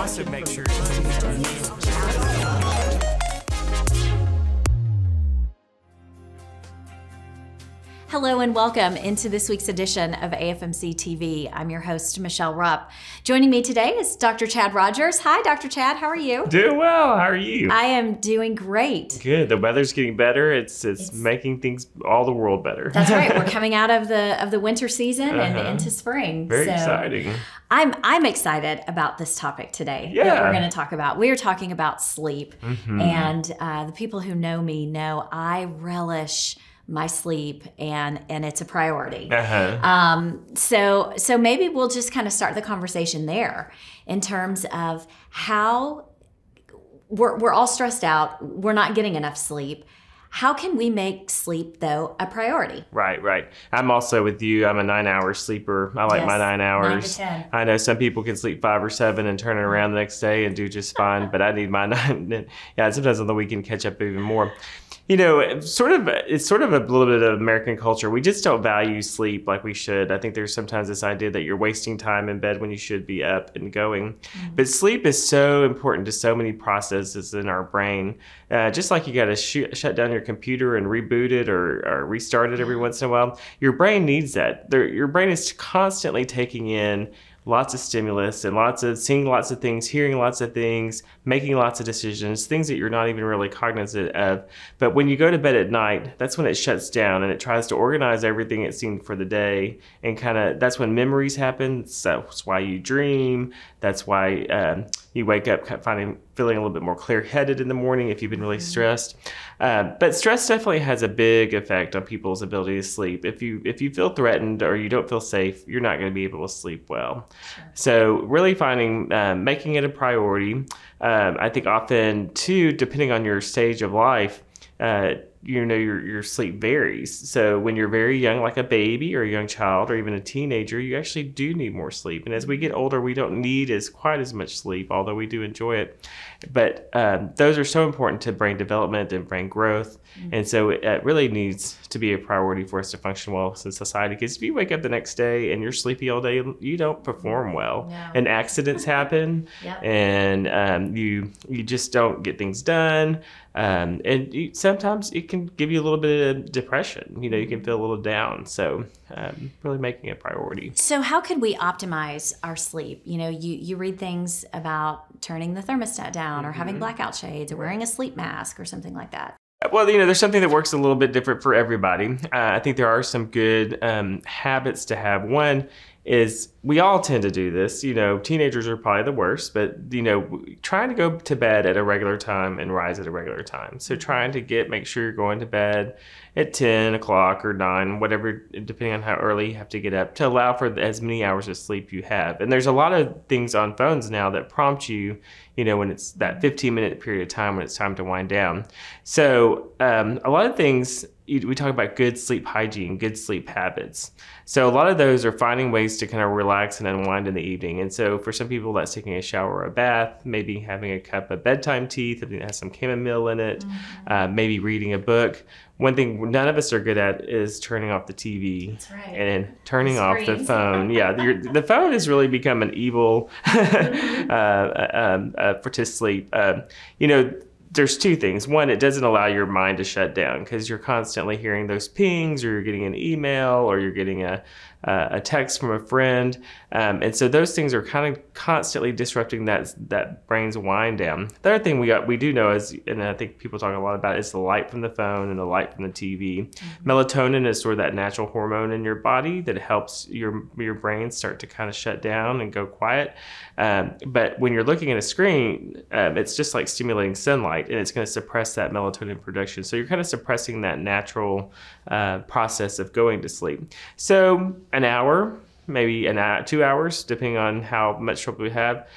also make sure. Hello and welcome into this week's edition of AFMC TV. I'm your host, Michelle Rupp. Joining me today is Dr. Chad Rodgers. Hi, Dr. Chad. How are you? Doing well. How are you? I am doing great. Good. The weather's getting better. It's making things all the world better. That's right. We're coming out of the winter season and into spring. Very exciting. I'm excited about this topic today that we're going to talk about. We are talking about sleep, and the people who know me know I relish my sleep, and it's a priority. So maybe we'll just kind of start the conversation there in terms of how we're all stressed out. We're not getting enough sleep. How can we make sleep, though, a priority? Right. I'm also with you. I'm a 9-hour sleeper. I like my 9 hours. 9 to 10. I know some people can sleep 5 or 7 and turn it around the next day and do just fine, but I need my 9. Yeah, sometimes on the weekend catch up even more. You know, it's sort of a little bit of American culture. We just don't value sleep like we should. I think there's sometimes this idea that you're wasting time in bed when you should be up and going. But sleep is so important to so many processes in our brain. Just like you got to shut down your computer and reboot it or restart it every once in a while. Your brain needs that. Your brain is constantly taking in lots of stimulus and seeing lots of things, hearing lots of things, making lots of decisions, things that you're not even really cognizant of. But when you go to bed at night, that's when it shuts down and it tries to organize everything it's seen for the day. And that's when memories happen. That's why you dream. That's why you wake up feeling a little bit more clear-headed in the morning if you've been really stressed. But stress definitely has a big effect on people's ability to sleep. If you feel threatened or you don't feel safe, you're not going to be able to sleep well. Sure. So really making it a priority. I think often too, depending on your stage of life, your sleep varies. So when you're very young, like a baby or a young child or even a teenager, you actually do need more sleep. And as we get older, we don't need quite as much sleep, although we do enjoy it. But those are so important to brain development and brain growth. And so it really needs to be a priority for us to function well as a society. Because if you wake up the next day and you're sleepy all day, you don't perform well. No. And accidents happen. And you just don't get things done. Sometimes it can give you a little bit of depression. You know, you can feel a little down. So really making it a priority. So how could we optimize our sleep? You know, you read things about turning the thermostat down or having blackout shades or wearing a sleep mask or something like that. Well, you know, there's something that works a little bit different for everybody. I think there are some good habits to have. One is we all tend to do this. You know, teenagers are probably the worst, but, you know, trying to go to bed at a regular time and rise at a regular time. So trying to make sure you're going to bed at 10 o'clock or 9, whatever, depending on how early you have to get up, to allow for as many hours of sleep you have. And there's a lot of things on phones now that prompt you, you know, when it's that 15-minute period of time when it's time to wind down. So a lot of things, we talk about good sleep hygiene, good sleep habits. So a lot of those are finding ways to kind of relax and unwind in the evening. And so for some people, that's taking a shower or a bath, maybe having a cup of bedtime tea that has some chamomile in it, maybe reading a book. One thing none of us are good at is turning off the TV. That's right. And turning off the phone. Yeah, the phone has really become an evil to sleep. You know, there's two things. One, it doesn't allow your mind to shut down because you're constantly hearing those pings, or you're getting an email, or you're getting a text from a friend. And so those things are kind of constantly disrupting that brain's wind down. The other thing we do know is, and I think people talk a lot about, is the light from the phone and the light from the TV. Melatonin is sort of that natural hormone in your body that helps your brain start to kind of shut down and go quiet. But when you're looking at a screen, it's just like stimulating sunlight, and it's going to suppress that melatonin production. So you're kind of suppressing that natural process of going to sleep. So an hour, maybe 2 hours, depending on how much trouble we have,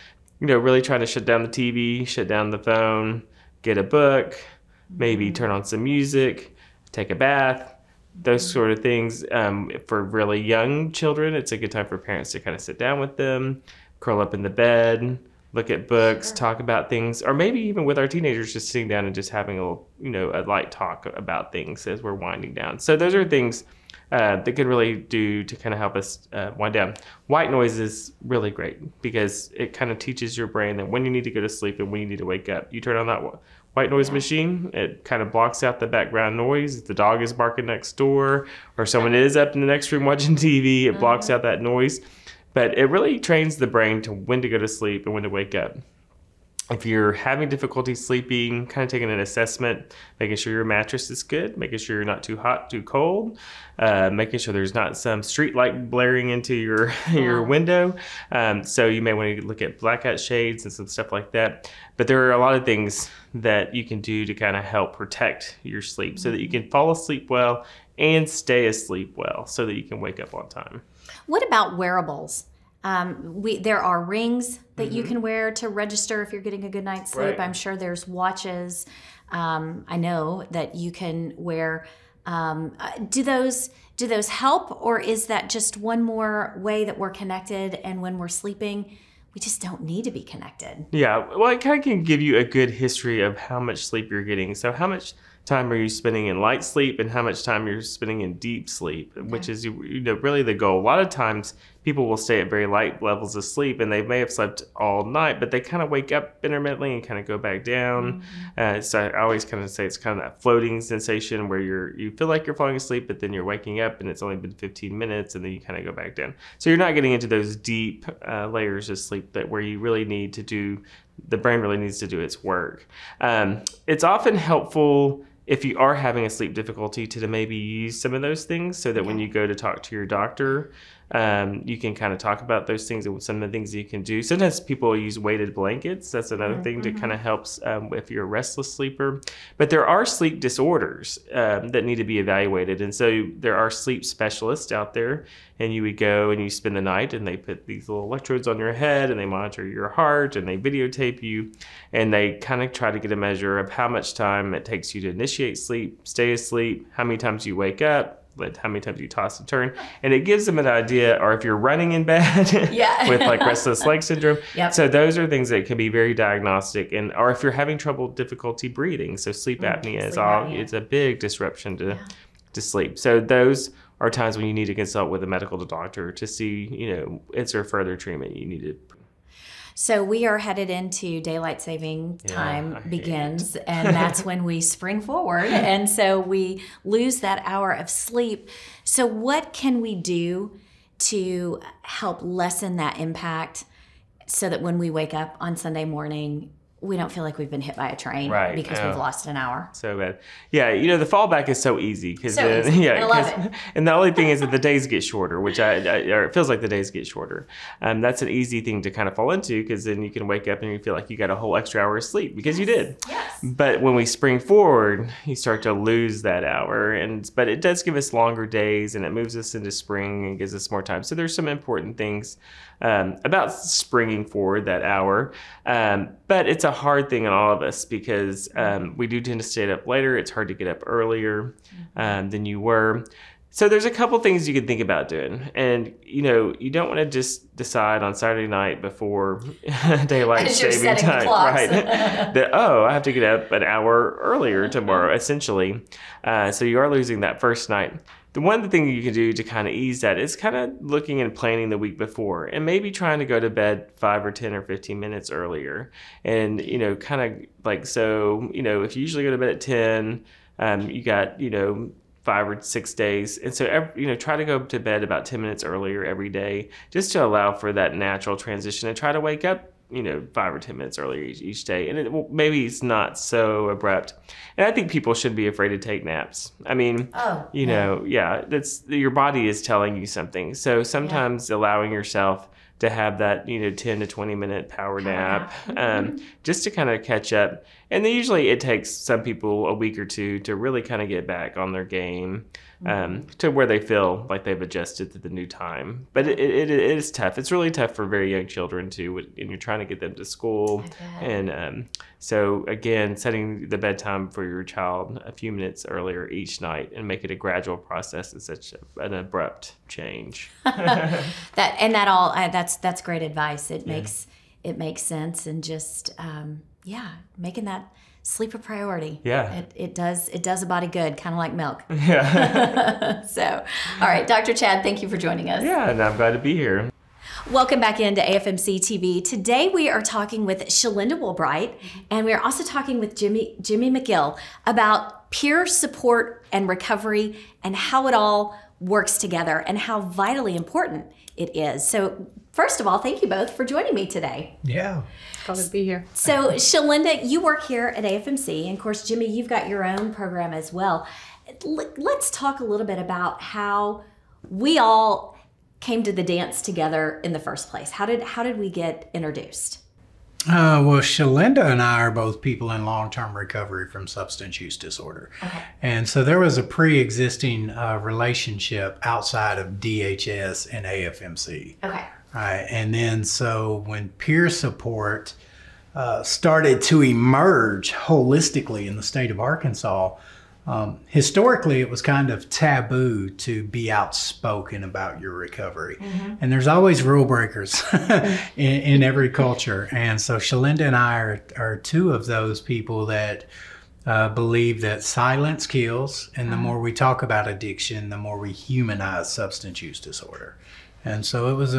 you know, really trying to shut down the TV, shut down the phone, get a book, maybe turn on some music, take a bath, those sort of things. For really young children, it's a good time for parents to kind of sit down with them, curl up in the bed, look at books, talk about things, or maybe even with our teenagers, just sitting down and just having a light talk about things as we're winding down. So those are things that can really do to kind of help us wind down. White noise is really great because it kind of teaches your brain that when you need to go to sleep and when you need to wake up, you turn on that white noise machine. It kind of blocks out the background noise. If the dog is barking next door or someone is up in the next room watching TV, it blocks out that noise. But it really trains the brain to when to go to sleep and when to wake up. If you're having difficulty sleeping, kind of taking an assessment, making sure your mattress is good, making sure you're not too hot, too cold, making sure there's not some street light blaring into your window. So you may want to look at blackout shades and some stuff like that. But there are a lot of things that you can do to kind of help protect your sleep so that you can fall asleep well and stay asleep well so that you can wake up on time. What about wearables? There are rings that you can wear to register if you're getting a good night's sleep. Right. I'm sure there's watches. I know that you can wear. Do those help, or is that just one more way that we're connected? And when we're sleeping, we just don't need to be connected. Yeah, well, it kind of can give you a good history of how much sleep you're getting. So how much time are you spending in light sleep and how much time you're spending in deep sleep, which is really the goal. A lot of times people will stay at very light levels of sleep and they may have slept all night, but they kind of wake up intermittently and kind of go back down. So I always kind of say it's kind of that floating sensation where you feel like you're falling asleep, but then you're waking up and it's only been 15 minutes and then you kind of go back down. So you're not getting into those deep layers of sleep where you really need to the brain really needs to do its work. It's often helpful if you are having a sleep difficulty to maybe use some of those things so that when you go to talk to your doctor, you can kind of talk about those things and some of the things you can do. Sometimes people use weighted blankets. That's another thing that kind of helps if you're a restless sleeper. But there are sleep disorders that need to be evaluated. And so there are sleep specialists out there, and you would go and you spend the night and they put these little electrodes on your head and they monitor your heart and they videotape you and they kind of try to get a measure of how much time it takes you to initiate sleep, stay asleep, how many times you wake up, how many times you toss and turn, and it gives them an idea, or if you're running in bed with like restless leg syndrome. So those are things that can be very diagnostic, or if you're having difficulty breathing. So sleep apnea it's a big disruption to sleep. So those are times when you need to consult with a medical doctor to see, is there further treatment you need to. So we are headed into daylight saving time begins, and that's when we spring forward. And so we lose that hour of sleep. So what can we do to help lessen that impact so that when we wake up on Sunday morning, we don't feel like we've been hit by a train because we've lost an hour. So bad. Yeah, the fallback is so easy. I love it. And the only thing is that the days get shorter, or it feels like the days get shorter. That's an easy thing to kind of fall into because then you can wake up and you feel like you got a whole extra hour of sleep because you did. Yes. But when we spring forward, you start to lose that hour. But it does give us longer days and it moves us into spring and gives us more time. So there's some important things about springing forward that hour. But it's a hard thing on all of us because we do tend to stay up later. It's hard to get up earlier than you were. So there's a couple things you can think about doing. And, you don't want to just decide on Saturday night before daylight saving time, right? That, I have to get up an hour earlier tomorrow, essentially. So you are losing that first night. The one thing you can do to kind of ease that is kind of looking and planning the week before and maybe trying to go to bed 5 or 10 or 15 minutes earlier. And, kind of like, so, if you usually go to bed at 10, you got, 5 or 6 days. And so, try to go to bed about 10 minutes earlier every day just to allow for that natural transition and try to wake up 5 or 10 minutes earlier each day. And maybe it's not so abrupt. And I think people should be afraid to take naps. I mean, that's your body is telling you something. So sometimes allowing yourself to have that, 10 to 20 minute power nap, just to kind of catch up. And then usually it takes some people a week or two to really kind of get back on their game, to where they feel like they've adjusted to the new time. But it is tough. It's really tough for very young children too, and you're trying to get them to school. And so again, setting the bedtime for your child a few minutes earlier each night and make it a gradual process is such an abrupt change. That's great advice. It it makes sense, and just, making that sleep a priority. Yeah. It does a body good, kind of like milk. Yeah. So, all right, Dr. Chad, thank you for joining us. Yeah, and I'm glad to be here. Welcome back into AFMC TV. Today we are talking with Shalinda Woolbright, and we are also talking with Jimmy McGill about peer support and recovery and how it all works together and how vitally important it is. So first of all, thank you both for joining me today. Yeah. Glad to be here. So Shalinda, you work here at AFMC, and of course, Jimmy, you've got your own program as well. Let's talk a little bit about how we all came to the dance together in the first place. How did we get introduced? Well, Shalinda and I are both people in long-term recovery from substance use disorder. Okay. And so there was a pre-existing relationship outside of DHS and AFMC. Okay. Right. And then so when peer support started to emerge holistically in the state of Arkansas, historically, it was kind of taboo to be outspoken about your recovery. Mm-hmm. And there's always rule breakers in every culture. And so Shalinda and I are two of those people that believe that silence kills. And the more we talk about addiction, the more we humanize substance use disorder. And so it was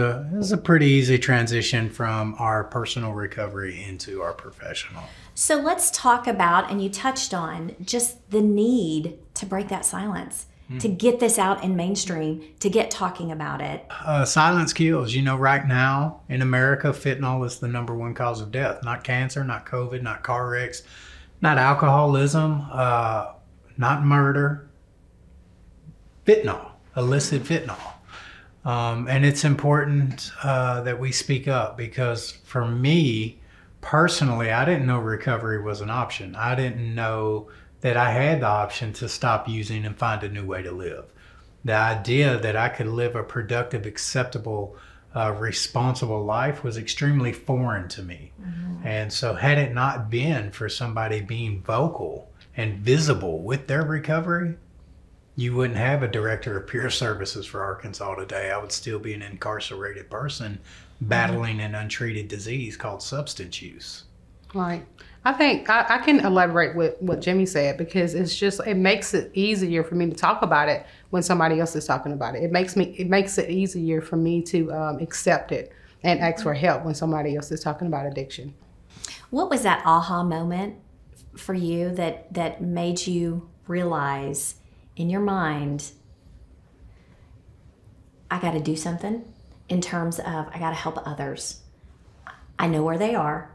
a pretty easy transition from our personal recovery into our professional. So let's talk about, and you touched on, just the need to break that silence, to get this out in mainstream, to get talking about it. Silence kills. You know, right now in America, fentanyl is the #1 cause of death. Not cancer, not COVID, not car wrecks, not alcoholism, not murder. Fentanyl, illicit fentanyl. And it's important that we speak up, because for me, personally, I didn't know recovery was an option. I didn't know that I had the option to stop using and find a new way to live. The idea that I could live a productive, acceptable, responsible life was extremely foreign to me. Mm-hmm. And so had it not been for somebody being vocal and visible with their recovery, you wouldn't have a director of peer services for Arkansas today. I would still be an incarcerated person battling an untreated disease called substance use. Right. I think I can elaborate with what Jimmy said, because it makes it easier for me to talk about it when somebody else is talking about it. It makes it easier for me to accept it and ask for help when somebody else is talking about addiction. What was that aha moment for you that made you realize in your mind, I got to do something in terms of I got to help others. I know where they are.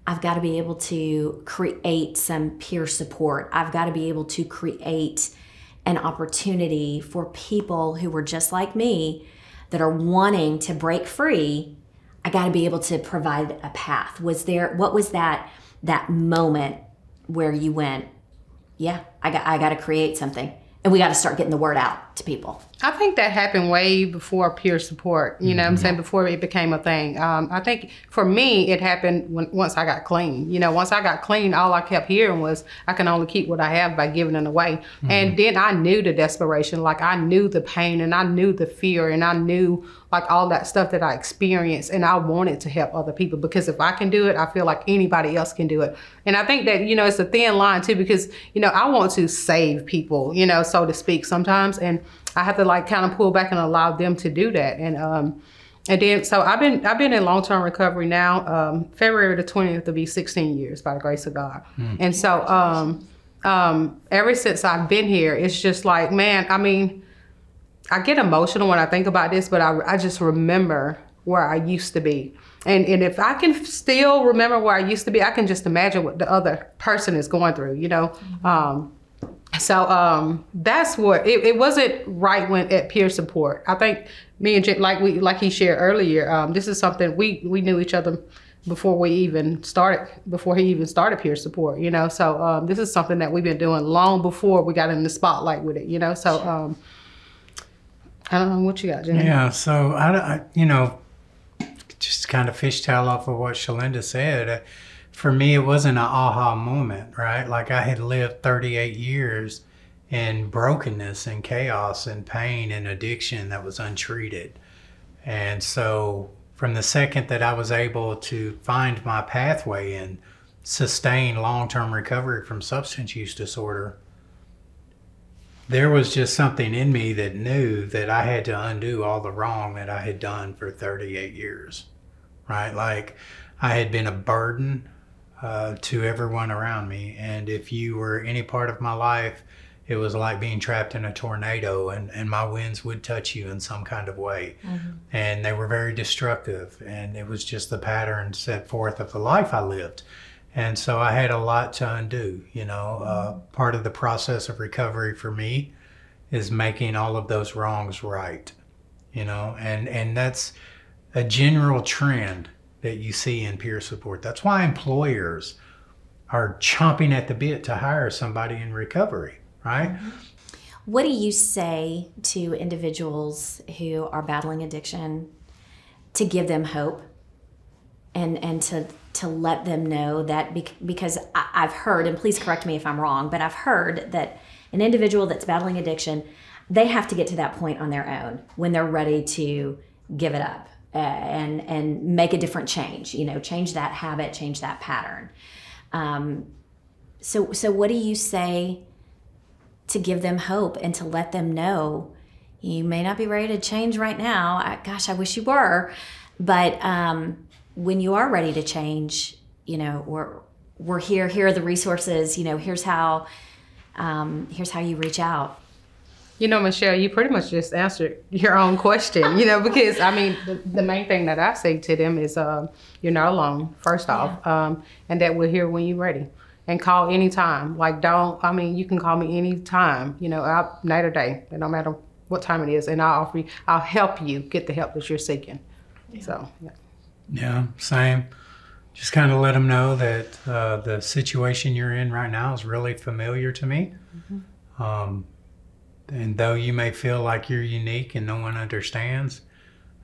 I've got to be able to create some peer support. I've got to be able to create an opportunity for people who were just like me that are wanting to break free. I got to be able to provide a path. What was that moment where you went, yeah, I got to create something, and we got to start getting the word out to people? I think that happened way before peer support, you know what I'm saying, before it became a thing. I think for me, it happened once I got clean. You know, once I got clean, all I kept hearing was, I can only keep what I have by giving it away. Mm-hmm. And then I knew the desperation, like I knew the pain, and I knew the fear, and I knew like all that stuff that I experienced, and I wanted to help other people, because if I can do it, I feel like anybody else can do it. And I think that, you know, it's a thin line too, because, you know, I want to save people, you know, so to speak sometimes, and I have to like kind of pull back and allow them to do that. And then, so I've been in long-term recovery now. February the 20th will be 16 years by the grace of God. And so ever since I've been here, it's just like, man, I mean, I get emotional when I think about this, but I just remember where I used to be. And if I can still remember where I used to be, I can just imagine what the other person is going through, you know? So that's what it wasn't right when at peer support. I think me and Jim, like he shared earlier, this is something we knew each other before he even started peer support, you know. So this is something that we've been doing long before we got in the spotlight with it, you know. So I don't know what you got, Jimmy. Yeah, so I you know, just kind of fishtail off of what Shalinda said. For me, it wasn't an aha moment, right? Like I had lived 38 years in brokenness and chaos and pain and addiction that was untreated. And so from the second that I was able to find my pathway and sustain long-term recovery from substance use disorder, there was just something in me that knew that I had to undo all the wrong that I had done for 38 years, right? Like, I had been a burden to everyone around me. And if you were any part of my life, it was like being trapped in a tornado, and my winds would touch you in some kind of way. And they were very destructive. And it was just the pattern set forth of the life I lived. And so I had a lot to undo, you know. Part of the process of recovery for me is making all of those wrongs right, you know, and that's a general trend that you see in peer support. That's why employers are chomping at the bit to hire somebody in recovery, right? What do you say to individuals who are battling addiction to give them hope and to let them know that, because I've heard, and please correct me if I'm wrong, but I've heard that an individual that's battling addiction, they have to get to that point on their own when they're ready to give it up and make a different change, you know, change that habit, change that pattern. So what do you say to give them hope and to let them know you may not be ready to change right now? Gosh, I wish you were, but when you are ready to change, you know, we're here. Here are the resources. You know, here's how you reach out. You know, Michelle, you pretty much just answered your own question. You know, because I mean, the main thing that I say to them is, you're not alone. First off, and that we're here when you're ready, and call anytime. Like, you can call me anytime. You know, night or day, no matter what time it is, and I'll help you get the help that you're seeking. Yeah. So. Yeah. Yeah, same. Just kind of let them know that the situation you're in right now is really familiar to me. And though you may feel like you're unique and no one understands,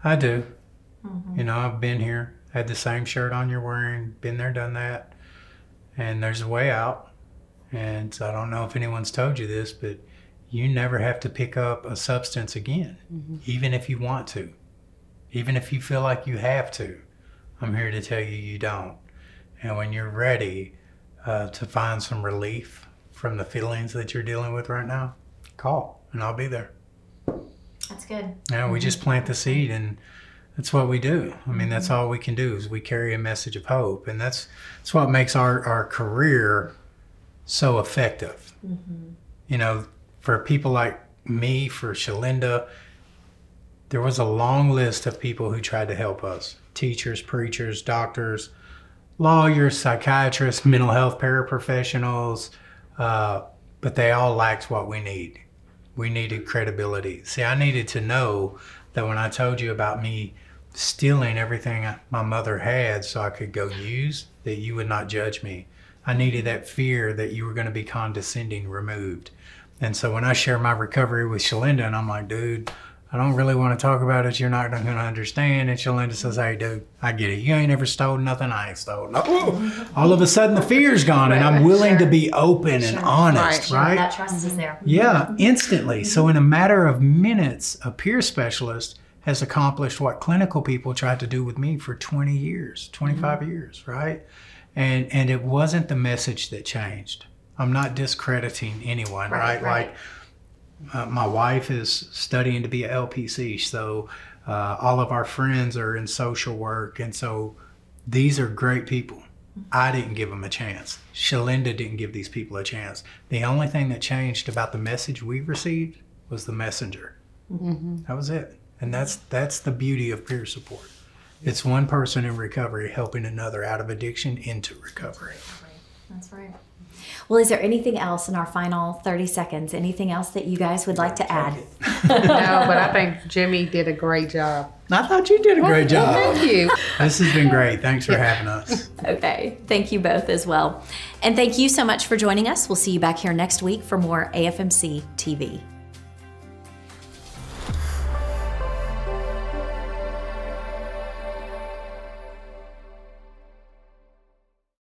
I do. You know, I've been here, had the same shirt on you're wearing, been there, done that. And there's a way out. And so I don't know if anyone's told you this, but you never have to pick up a substance again, even if you want to, even if you feel like you have to. I'm here to tell you you don't. And when you're ready to find some relief from the feelings that you're dealing with right now, call and I'll be there. That's good. Yeah, we just plant the seed, and that's what we do. I mean, that's all we can do is we carry a message of hope, and that's what makes our career so effective. You know, for people like me, for Shalinda, there was a long list of people who tried to help us. Teachers, preachers, doctors, lawyers, psychiatrists, mental health paraprofessionals, but they all lacked what we need. We needed credibility. See, I needed to know that when I told you about me stealing everything my mother had so I could go use, that you would not judge me. I needed that fear that you were going to be condescending removed. And so when I share my recovery with Shalinda, and I'm like, dude, I don't really want to talk about it. You're not going to understand. And Shalinda says, hey, dude, I get it. You ain't ever stole nothing. I ain't stole nothing. All of a sudden, the fear's gone, and I'm willing to be open and honest, right? That trust is there. Yeah, instantly. So in a matter of minutes, a peer specialist has accomplished what clinical people tried to do with me for 20 years, 25 years, right? And it wasn't the message that changed. I'm not discrediting anyone, right? Like, my wife is studying to be an LPC, so all of our friends are in social work, and so these are great people. I didn't give them a chance. Shalinda didn't give these people a chance. The only thing that changed about the message we received was the messenger. That was it. And that's the beauty of peer support. It's one person in recovery helping another out of addiction into recovery. That's right. Well, is there anything else in our final 30 seconds? Anything else that you guys would like to add? No, but I think Jimmy did a great job. I thought you did a great job. Thank you. This has been great. Thanks for having us. Okay. Thank you both as well. And thank you so much for joining us. We'll see you back here next week for more AFMC TV.